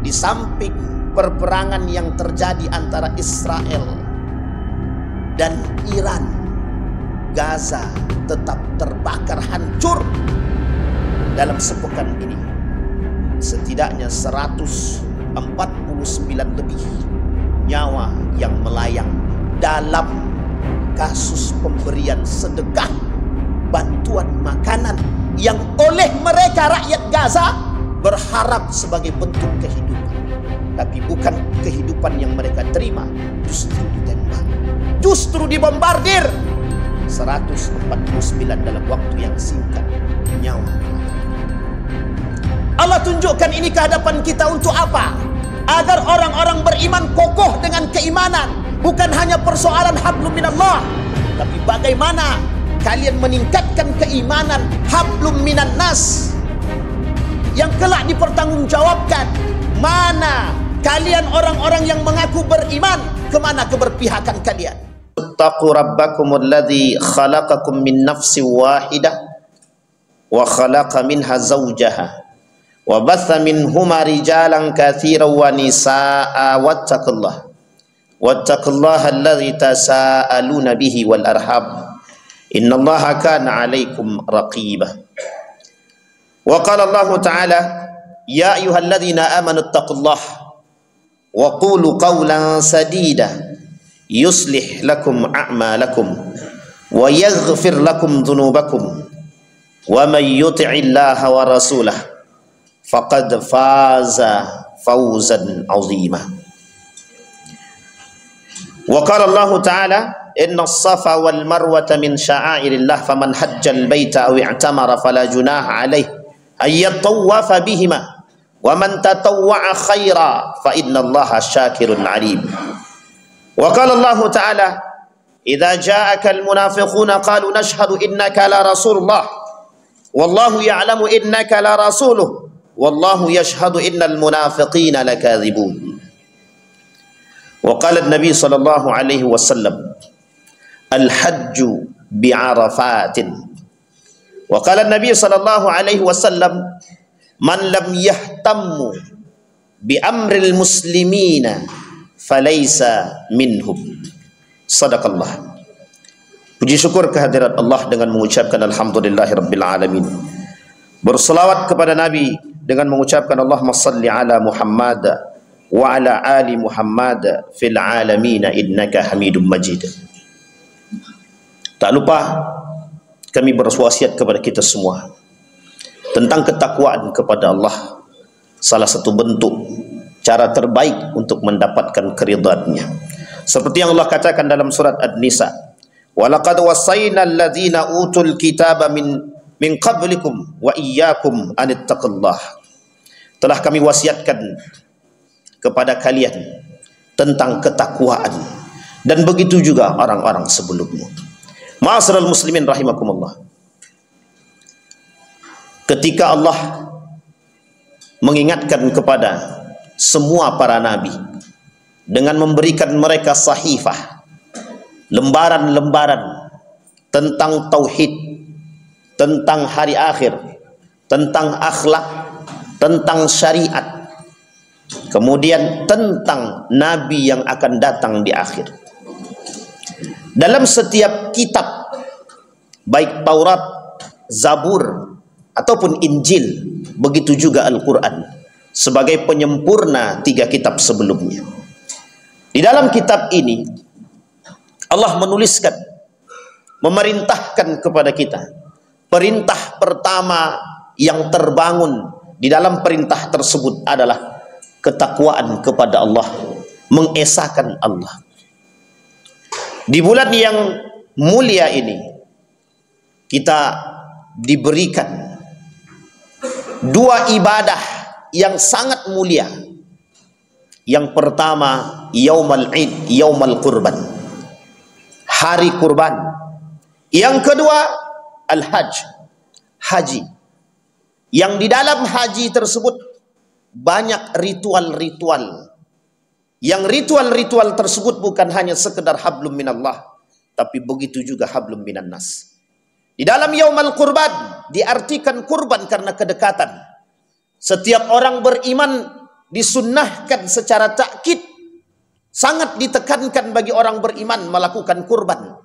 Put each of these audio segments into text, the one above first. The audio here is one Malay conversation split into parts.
di samping perperangan yang terjadi antara Israel dan Iran, Gaza tetap terbakar hancur. Dalam sepekan ini setidaknya 149 lebih nyawa yang melayang dalam kasus pemberian sedekah bantuan makanan yang oleh mereka rakyat Gaza berharap sebagai bentuk kehidupan, tapi bukan kehidupan yang mereka terima, justru ditembak, justru dibombardir. 149 dalam waktu yang singkat nyawa. Allah tunjukkan ini ke hadapan kita untuk apa? Agar orang-orang beriman kokoh dengan keimanan. Bukan hanya persoalan hablum minallah, tapi bagaimana kalian meningkatkan keimanan hablum minan nas yang kelak dipertanggungjawabkan. Mana kalian orang-orang yang mengaku beriman, kemana keberpihakan kalian? Ittaqu rabbakumul ladzi khalaqakum min nafsin wahidah wa khalaqa minha zawjaha wa batha minhuma rijalan katsiran wa nisaa wattaqullaha alladzi tasaaluna bihi wal arham innallaha kana 'alaikum raqiba. Wa qala Allah Ta'ala ya ayyuhalladzina amanu ittaqullaha wa qulu qawlan sadida yuslih lakum a'malakum wa yaghfir lakum dhunubakum wa man yuti'illaha wa rasulahu faqad faza fawzan 'azima. Wa qala Allah Ta'ala inna as-safa wal marwata min sya'airillah faman hajjal baita aw i'tamara fala junaha alayhi ay yatawafa bihima wa man tatawwa'a khaira fa innallaha syakirun 'alim. Wa qala Allah Ta'ala idza ja'aka al-munafiquna qalu nashhadu innaka la rasulullah wallahu ya'lamu innaka la rasuluh wallahu yashhadu innal munafiqina lakadzibun. Wa qala an-nabi sallallahu alaihi wasallam al-hajju bi'arafatin. Wa qala an-nabi sallallahu alaihi wasallam man lam yahtammu bi amril muslimina falaysa minhum. Sadaqallah. Puji syukur kehadirat Allah dengan mengucapkan alhamdulillahirabbil alamin. Berselawat kepada Nabi dengan mengucapkan Allahumma salli ala Muhammad wa ala ali Muhammad fil alamin innaka Hamidum Majid. Tak lupa kami berwasiat kepada kita semua tentang ketakwaan kepada Allah. Salah satu bentuk cara terbaik untuk mendapatkan keridhaannya. Seperti yang Allah katakan dalam surat An-Nisa, "Walaqad wasaina alladzina utul kitaba min qablikum wa iyyakum an ittaqullah." Telah kami wasiatkan kepada kalian tentang ketakwaan dan begitu juga orang-orang sebelummu. Ma'asyiral muslimin rahimakumullah. Ketika Allah mengingatkan kepada semua para nabi dengan memberikan mereka sahifah, lembaran-lembaran tentang tauhid, tentang hari akhir, tentang akhlak, tentang syariat, kemudian tentang nabi yang akan datang di akhir. Dalam setiap kitab, baik Taurat, Zabur ataupun Injil, begitu juga Al-Quran sebagai penyempurna 3 kitab sebelumnya. Di dalam kitab ini Allah menuliskan, memerintahkan kepada kita. Perintah pertama yang terbangun di dalam perintah tersebut adalah ketakwaan kepada Allah, mengesahkan Allah. Di bulan yang mulia ini kita diberikan 2 ibadah yang sangat mulia. Yang pertama Yaumul Id, Yaumul Qurban, hari kurban. Yang kedua Al-Hajj, haji. Yang di dalam haji tersebut banyak ritual-ritual. Yang ritual-ritual tersebut bukan hanya sekedar hablum minallah, tapi begitu juga hablum minan nas. Di dalam Yaumul Qurban diartikan kurban karena kedekatan. Setiap orang beriman disunnahkan secara takkid, sangat ditekankan bagi orang beriman melakukan kurban.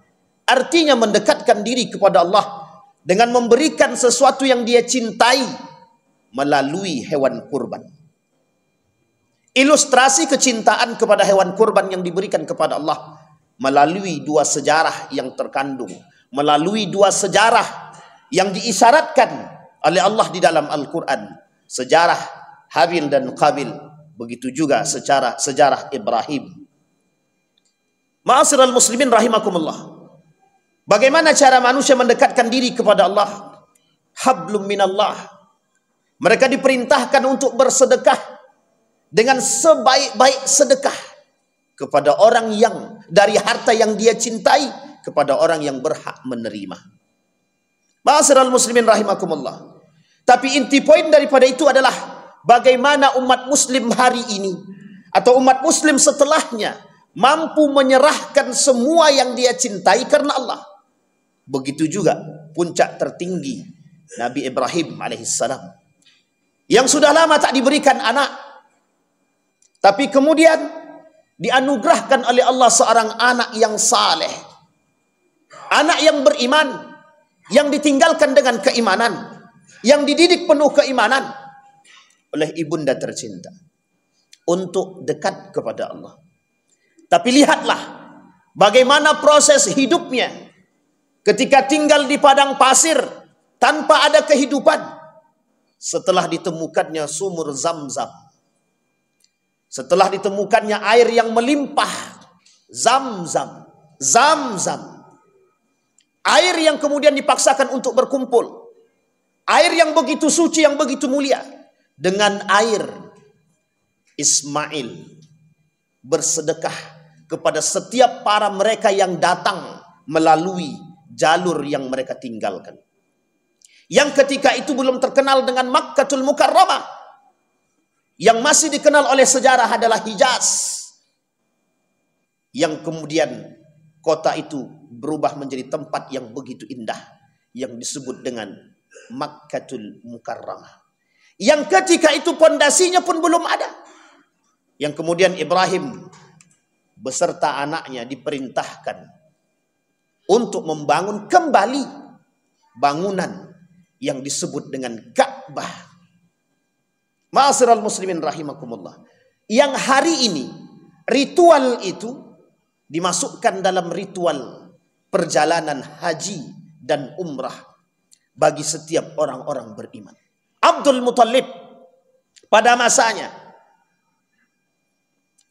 Artinya mendekatkan diri kepada Allah dengan memberikan sesuatu yang dia cintai melalui hewan kurban. Ilustrasi kecintaan kepada hewan kurban yang diberikan kepada Allah melalui dua sejarah yang terkandung, melalui dua sejarah yang diisyaratkan oleh Allah di dalam Al-Quran. Sejarah Habil dan Qabil, begitu juga sejarah Ibrahim. Ma'asyiral muslimin rahimakumullah. Bagaimana cara manusia mendekatkan diri kepada Allah? Hablum minallah. Mereka diperintahkan untuk bersedekah dengan sebaik-baik sedekah kepada orang yang dari harta yang dia cintai, kepada orang yang berhak menerima. Ma'asyiral muslimin rahimakumullah. Tapi inti poin daripada itu adalah bagaimana umat muslim hari ini atau umat muslim setelahnya mampu menyerahkan semua yang dia cintai karena Allah. Begitu juga puncak tertinggi Nabi Ibrahim alaihissalam, yang sudah lama tak diberikan anak, tapi kemudian dianugerahkan oleh Allah seorang anak yang saleh, anak yang beriman, yang ditinggalkan dengan keimanan, yang dididik penuh keimanan oleh ibunda tercinta untuk dekat kepada Allah. Tapi lihatlah bagaimana proses hidupnya ketika tinggal di padang pasir tanpa ada kehidupan, setelah ditemukannya sumur Zam-Zam, setelah ditemukannya air yang melimpah, Zam-Zam, Zam-Zam, air yang kemudian dipaksakan untuk berkumpul, air yang begitu suci, yang begitu mulia. Dengan air Ismail bersedekah kepada setiap para mereka yang datang melalui jalur yang mereka tinggalkan, yang ketika itu belum terkenal dengan Makkatul Mukarramah, yang masih dikenal oleh sejarah adalah Hijaz, yang kemudian kota itu berubah menjadi tempat yang begitu indah yang disebut dengan Makkatul Mukarramah, yang ketika itu pondasinya pun belum ada, yang kemudian Ibrahim beserta anaknya diperintahkan untuk membangun kembali bangunan yang disebut dengan Ka'bah. Ma'asyiral muslimin rahimakumullah, yang hari ini ritual itu dimasukkan dalam ritual perjalanan haji dan umrah bagi setiap orang-orang beriman. Abdul Muthalib pada masanya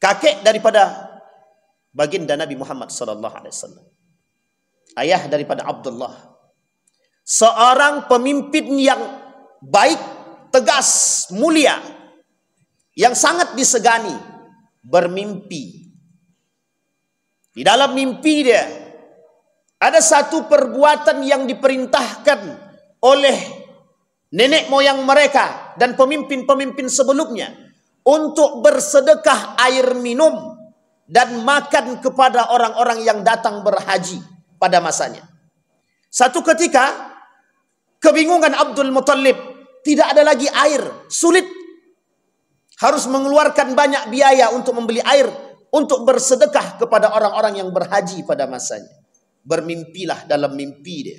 kakek daripada baginda Nabi Muhammad SAW, ayah daripada Abdullah, seorang pemimpin yang baik, tegas, mulia, yang sangat disegani, bermimpi. Di dalam mimpi dia ada satu perbuatan yang diperintahkan oleh nenek moyang mereka dan pemimpin-pemimpin sebelumnya untuk bersedekah air minum dan makan kepada orang-orang yang datang berhaji pada masanya. Satu ketika kebingungan Abdul Muthalib, tidak ada lagi air, sulit, harus mengeluarkan banyak biaya untuk membeli air untuk bersedekah kepada orang-orang yang berhaji pada masanya. Bermimpilah dalam mimpi dia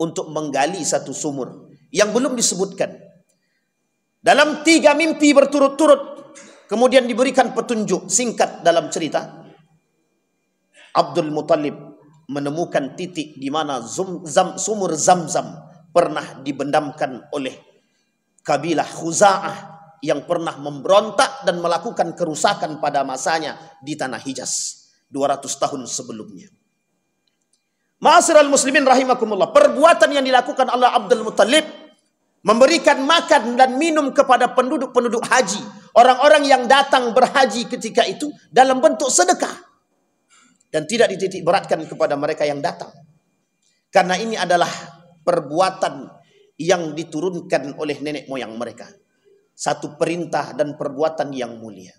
untuk menggali satu sumur yang belum disebutkan. Dalam 3 mimpi berturut-turut kemudian diberikan petunjuk singkat dalam cerita. Abdul Muthalib menemukan titik di mana sumur Zam-Zam pernah dibendamkan oleh kabilah Khuza'ah yang pernah memberontak dan melakukan kerusakan pada masanya di tanah Hijaz 200 tahun sebelumnya. Ma'asyiral muslimin rahimakumullah, perbuatan yang dilakukan oleh Abdul Muthalib memberikan makan dan minum kepada penduduk-penduduk haji, orang-orang yang datang berhaji ketika itu, dalam bentuk sedekah, dan tidak dititik beratkan kepada mereka yang datang, karena ini adalah perbuatan yang diturunkan oleh nenek moyang mereka, satu perintah dan perbuatan yang mulia.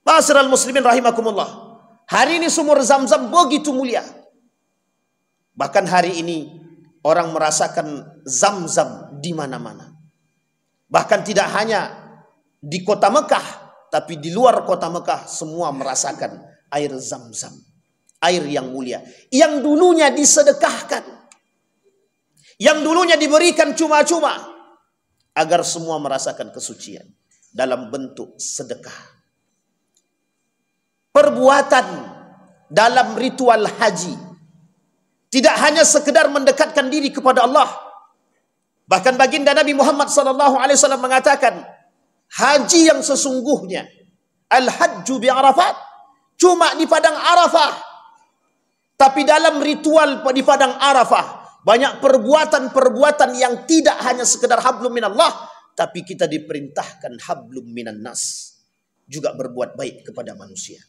Ma'asyiral muslimin rahimakumullah, hari ini sumur Zam-Zam begitu mulia. Bahkan hari ini orang merasakan Zam-Zam di mana-mana. Bahkan tidak hanya di kota Mekah, tapi di luar kota Mekah semua merasakan air Zam-Zam, air yang mulia, yang dulunya disedekahkan, yang dulunya diberikan cuma-cuma, agar semua merasakan kesucian dalam bentuk sedekah. Perbuatan dalam ritual haji tidak hanya sekedar mendekatkan diri kepada Allah. Bahkan baginda Nabi Muhammad SAW mengatakan, haji yang sesungguhnya, al-hajju bi Arafat, cuma di padang Arafah. Tapi dalam ritual di padang Arafah, banyak perbuatan-perbuatan yang tidak hanya sekedar hablum minallah, tapi kita diperintahkan hablum minan nas, juga berbuat baik kepada manusia.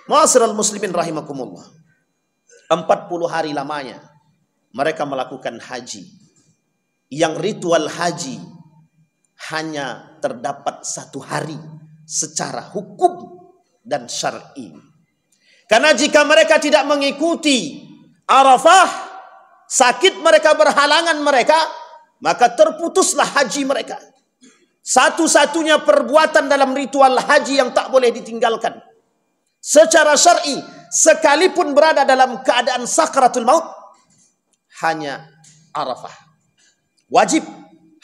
Ma'asyiral muslimin rahimakumullah, 40 hari lamanya mereka melakukan haji, yang ritual haji hanya terdapat 1 hari secara hukum dan syar'i. Karena jika mereka tidak mengikuti Arafah, sakit mereka berhalangan mereka, maka terputuslah haji mereka. Satu-satunya perbuatan dalam ritual haji yang tak boleh ditinggalkan secara syar'i, sekalipun berada dalam keadaan sakratul maut, hanya Arafah. Wajib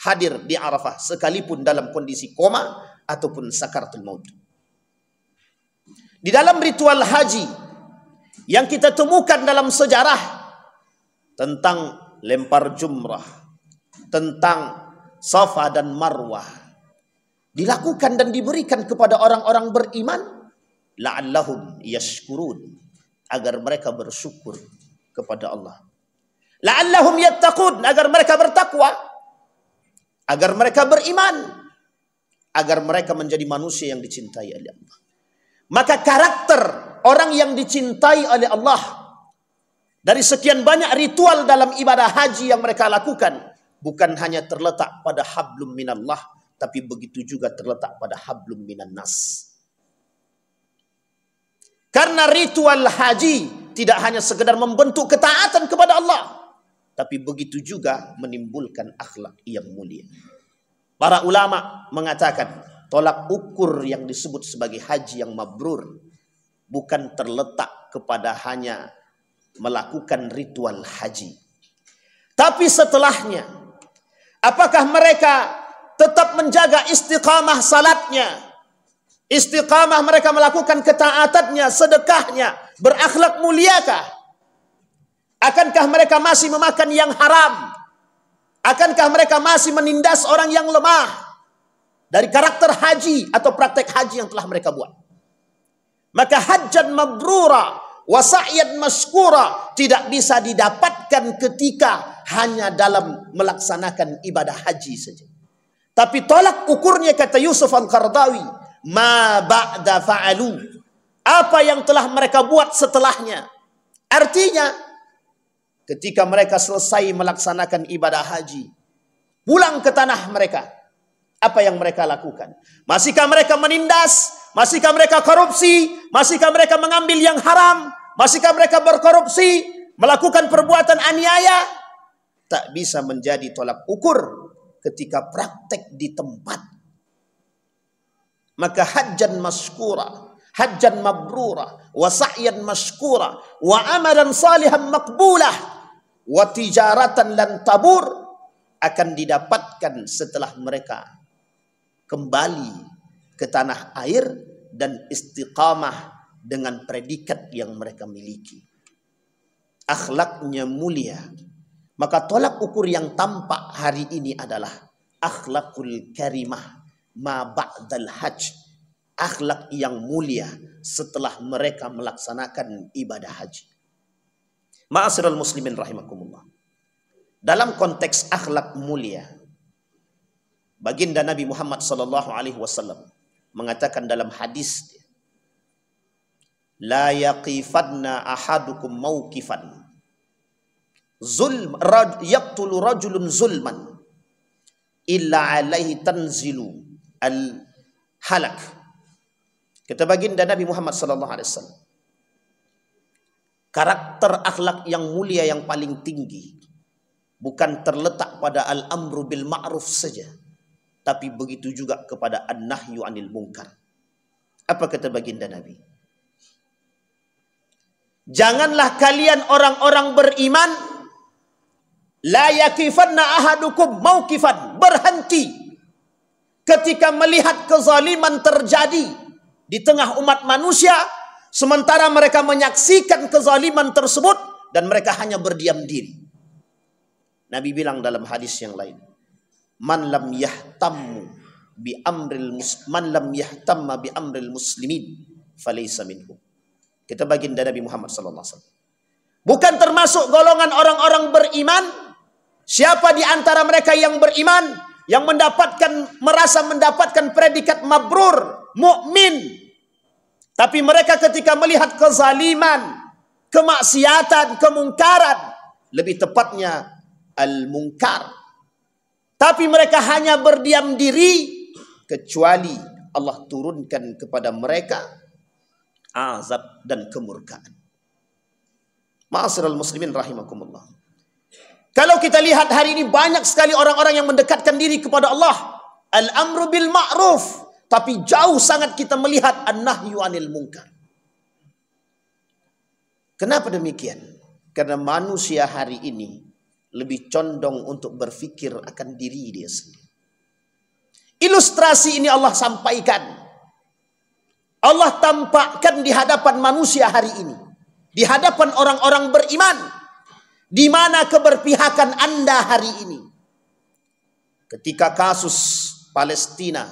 hadir di Arafah sekalipun dalam kondisi koma ataupun sakaratul maut. Di dalam ritual haji yang kita temukan dalam sejarah tentang lempar jumrah, tentang Safa dan Marwah, dilakukan dan diberikan kepada orang-orang beriman, la'allahum yashkurun, agar mereka bersyukur kepada Allah. La'allahum yattaqun, agar mereka bertakwa, agar mereka beriman, agar mereka menjadi manusia yang dicintai oleh Allah. Maka karakter orang yang dicintai oleh Allah dari sekian banyak ritual dalam ibadah haji yang mereka lakukan, bukan hanya terletak pada hablum minallah, tapi begitu juga terletak pada hablum minan nas. Karena ritual haji tidak hanya sekedar membentuk ketaatan kepada Allah, tapi begitu juga menimbulkan akhlak yang mulia. Para ulama mengatakan, tolak ukur yang disebut sebagai haji yang mabrur bukan terletak kepada hanya melakukan ritual haji, tapi setelahnya, apakah mereka tetap menjaga istiqamah salatnya, istiqamah mereka melakukan ketaatannya, sedekahnya, berakhlak muliakah? Akankah mereka masih memakan yang haram? Akankah mereka masih menindas orang yang lemah? Dari karakter haji atau praktek haji yang telah mereka buat. Maka hajjan mabrura wa sa'yan maskura tidak bisa didapatkan ketika hanya dalam melaksanakan ibadah haji saja. Tapi tolak ukurnya, kata Yusuf Al-Qaradawi, ma ba'da fa'alu, apa yang telah mereka buat setelahnya. Artinya, ketika mereka selesai melaksanakan ibadah haji, pulang ke tanah mereka, apa yang mereka lakukan? Masihkah mereka menindas? Masihkah mereka korupsi? Masihkah mereka mengambil yang haram? Masihkah mereka berkorupsi? Melakukan perbuatan aniaya? Tak bisa menjadi tolak ukur ketika praktek di tempat. Maka hajjan maskura, hajjan mabrura, wa sa'yan maskura, wa amalan salihan makbulah, wa tijaratan lan tabur, akan didapatkan setelah mereka kembali ke tanah air dan istiqamah dengan predikat yang mereka miliki. Akhlaknya mulia. Maka tolak ukur yang tampak hari ini adalah akhlakul karimah ma ba'dal hajj. Akhlak yang mulia setelah mereka melaksanakan ibadah haji. Ma'asyiral muslimin rahimakumullah. Dalam konteks akhlak mulia, baginda Nabi Muhammad SAW mengatakan dalam hadis, la yaqifanna ahadukum mauqifan zulm yaqtulu rajulun zulman illa alaihi tanzilu al halak. Kata baginda Nabi Muhammad SAW, karakter akhlak yang mulia yang paling tinggi bukan terletak pada al-amru bil ma'ruf saja, tapi begitu juga kepada an-nahyu anil munkar. Apa kata baginda Nabi? Janganlah kalian orang-orang beriman la yakifanna ahadukum mauqifan, berhenti ketika melihat kezaliman terjadi di tengah umat manusia, sementara mereka menyaksikan kezaliman tersebut dan mereka hanya berdiam diri. Nabi bilang dalam hadis yang lain, man lam yahtamma bi amril muslimin falaysa minhum. Kita baginda Nabi Muhammad sallallahu alaihi wasallam, bukan termasuk golongan orang-orang beriman siapa di antara mereka yang beriman yang merasa mendapatkan predikat mabrur, mukmin, tapi mereka ketika melihat kezaliman, kemaksiatan, kemungkaran, lebih tepatnya al-munkar, tapi mereka hanya berdiam diri, kecuali Allah turunkan kepada mereka azab dan kemurkaan. Ma'asyiral muslimin rahimakumullah. Kalau kita lihat hari ini banyak sekali orang-orang yang mendekatkan diri kepada Allah, al-amru bil ma'ruf, tapi jauh sangat kita melihat an-nahyu anil munkar. Kenapa demikian? Karena manusia hari ini lebih condong untuk berfikir akan diri dia sendiri. Ilustrasi ini Allah sampaikan, Allah tampakkan di hadapan manusia hari ini, di hadapan orang-orang beriman, di mana keberpihakan Anda hari ini. Ketika kasus Palestina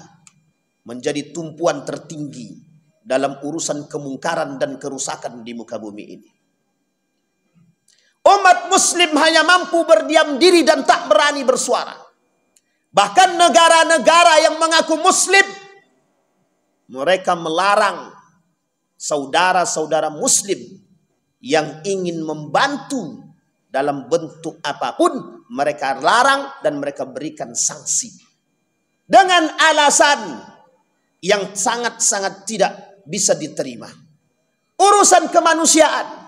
menjadi tumpuan tertinggi dalam urusan kemungkaran dan kerusakan di muka bumi ini, umat muslim hanya mampu berdiam diri dan tak berani bersuara. Bahkan negara-negara yang mengaku muslim, mereka melarang saudara-saudara muslim yang ingin membantu dalam bentuk apapun, mereka larang dan mereka berikan sanksi dengan alasan yang sangat-sangat tidak bisa diterima. Urusan kemanusiaan.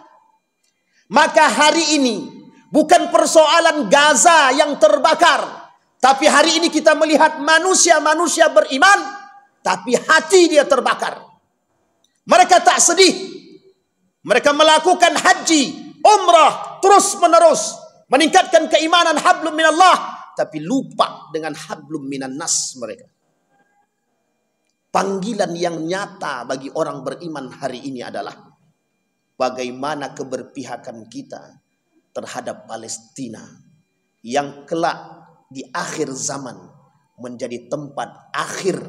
Maka hari ini bukan persoalan Gaza yang terbakar, tapi hari ini kita melihat manusia-manusia beriman, tapi hati dia terbakar. Mereka tak sedih. Mereka melakukan haji, umrah, terus menerus, meningkatkan keimanan hablum minallah, tapi lupa dengan hablum minan nas mereka. Panggilan yang nyata bagi orang beriman hari ini adalah bagaimana keberpihakan kita terhadap Palestina yang kelak di akhir zaman menjadi tempat akhir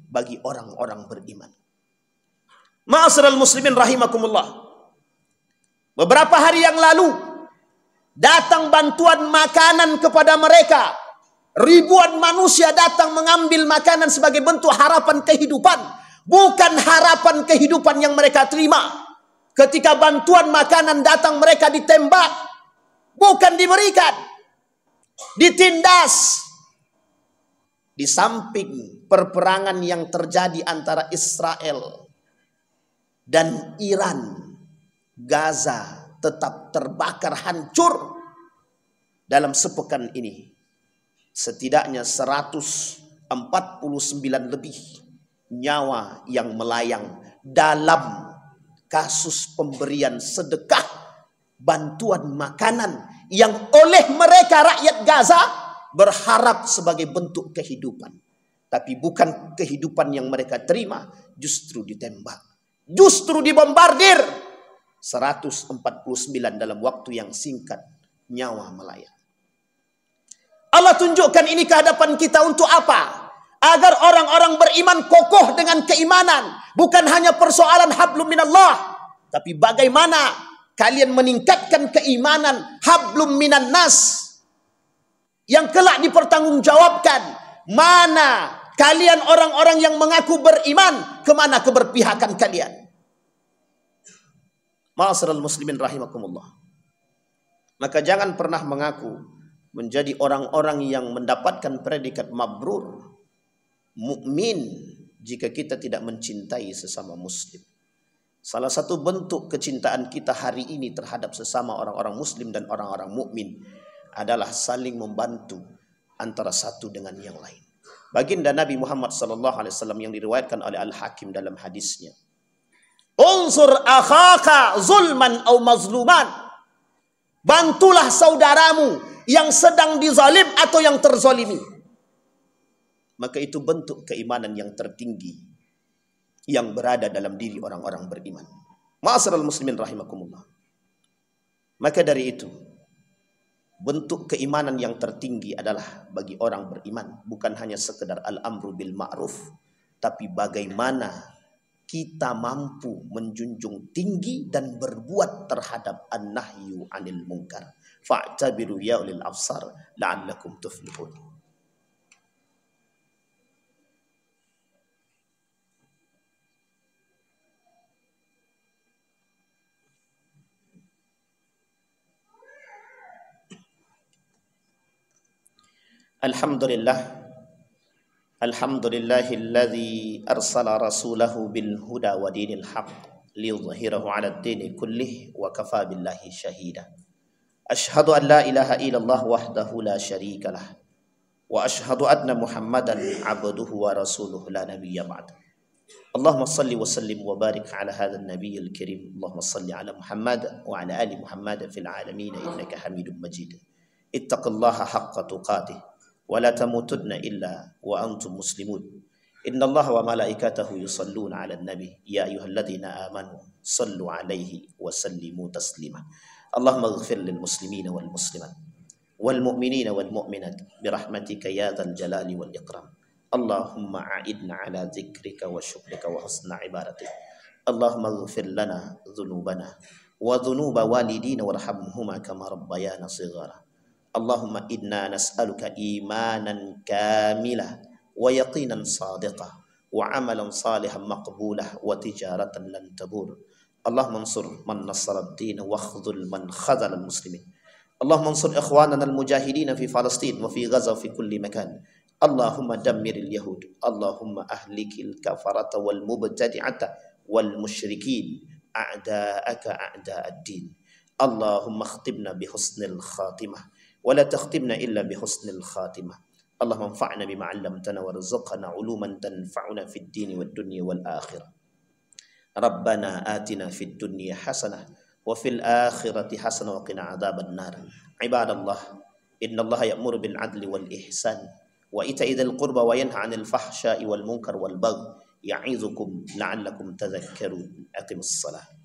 bagi orang-orang beriman. Ma'asyiral muslimin rahimakumullah. Beberapa hari yang lalu datang bantuan makanan kepada mereka. Ribuan manusia datang mengambil makanan sebagai bentuk harapan kehidupan. Bukan harapan kehidupan yang mereka terima. Ketika bantuan makanan datang mereka ditembak. Bukan diberikan. Ditindas. Di samping perperangan yang terjadi antara Israel dan Iran, Gaza tetap terbakar hancur. Dalam sepekan ini setidaknya 149 lebih nyawa yang melayang dalam kasus pemberian sedekah bantuan makanan yang oleh mereka rakyat Gaza berharap sebagai bentuk kehidupan, tapi bukan kehidupan yang mereka terima, justru ditembak, justru dibombardir. 149 dalam waktu yang singkat nyawa melayang. Allah tunjukkan ini ke hadapan kita untuk apa? Agar orang-orang beriman kokoh dengan keimanan. Bukan hanya persoalan hablum minallah, tapi bagaimana kalian meningkatkan keimanan hablum minan nas yang kelak dipertanggungjawabkan. Mana kalian orang-orang yang mengaku beriman, kemana keberpihakan kalian? Ma'asyiral muslimin rahimakumullah. Maka jangan pernah mengaku menjadi orang-orang yang mendapatkan predikat mabrur, mukmin, jika kita tidak mencintai sesama muslim. Salah satu bentuk kecintaan kita hari ini terhadap sesama orang-orang muslim dan orang-orang mukmin adalah saling membantu antara satu dengan yang lain. Baginda Nabi Muhammad SAW yang diriwayatkan oleh Al-Hakim dalam hadisnya. Unsur akhaka zulman au mazluman. Bantulah saudaramu yang sedang dizalim atau yang terzalimi. Maka itu bentuk keimanan yang tertinggi yang berada dalam diri orang-orang beriman. Ma'asyiral muslimin rahimakumullah. Maka dari itu, bentuk keimanan yang tertinggi adalah bagi orang beriman bukan hanya sekedar al-amru bil ma'ruf, tapi bagaimana kita mampu menjunjung tinggi dan berbuat terhadap an-nahyu 'anil munkar. Fa'tabiru ya ulil absar la'allakum tuflihun. Alhamdulillah. Alhamdulillahilladzi arsala rasulahu bil huda wa dinil haqq liyudhhirahu 'alad dini kullih wa kafa billahi syahida. Asyhadu an la ilaha illallah wahdahu la syarika lah wa asyhadu anna Muhammadan 'abduhu wa rasuluhu la nabiyya ba'd. Allahumma shalli wa sallim wa barik 'ala hadzal nabiyyil karim. Allahumma shalli 'ala Muhammad wa 'ala ali Muhammad fil 'alamin innaka Hamidum Majid. Ittaqillaha haqqa tuqatih wa la tamutunna illa wa antum muslimun. Innallaha wa malaikatahu yusalluna 'alan nabi ya ayyuhalladzina amanu sallu 'alaihi wa sallimu taslima. Allahumma ighfir lil muslimina wal muslimat wal mu'minina wal mu'minat bi rahmatika ya dzal jalali wal ikram. Allahumma a'idna 'ala dzikrika wa syukrika wa husna ibadatik. Allahumma ighfir lana dzunubana wa dzunuba walidina warhamhuma kama rabbayana shighara. Allahumma inna nas'aluka imanan kamila wa yaqinan sadiqa wa amalan salihan maqbulah wa tijaratan lan tabur. Allahumma ansur man nasara ad-din wa khudhul man khadhala al-muslimin. Allahumma ansur ikhwanana al-mujahidin fi Palestin wa fi Gaza wa fi kulli makan. Allahumma dammiril yahud. Allahumma ahlikil kafarata wal mubtadi'ata wal musyrikin a'da'aka a'da'ad-din. Allahumma akhtibna bi husnil khatimah ولا تختمنا إلا بحسن الخاتمة. اللهم انفعنا بما علمتنا وارزقنا علوما تنفعنا في الدين والدنيا والآخرة. ربنا آتنا في الدنيا حسنة وفي الآخرة حسنة وقنا عذاب النار. عباد الله إن الله يأمر بالعدل والإحسان وإيتاء ذي القربى وينهى عن الفحشاء والمنكر والبغي يعظكم لعلكم تذكرون. أقم الصلاة.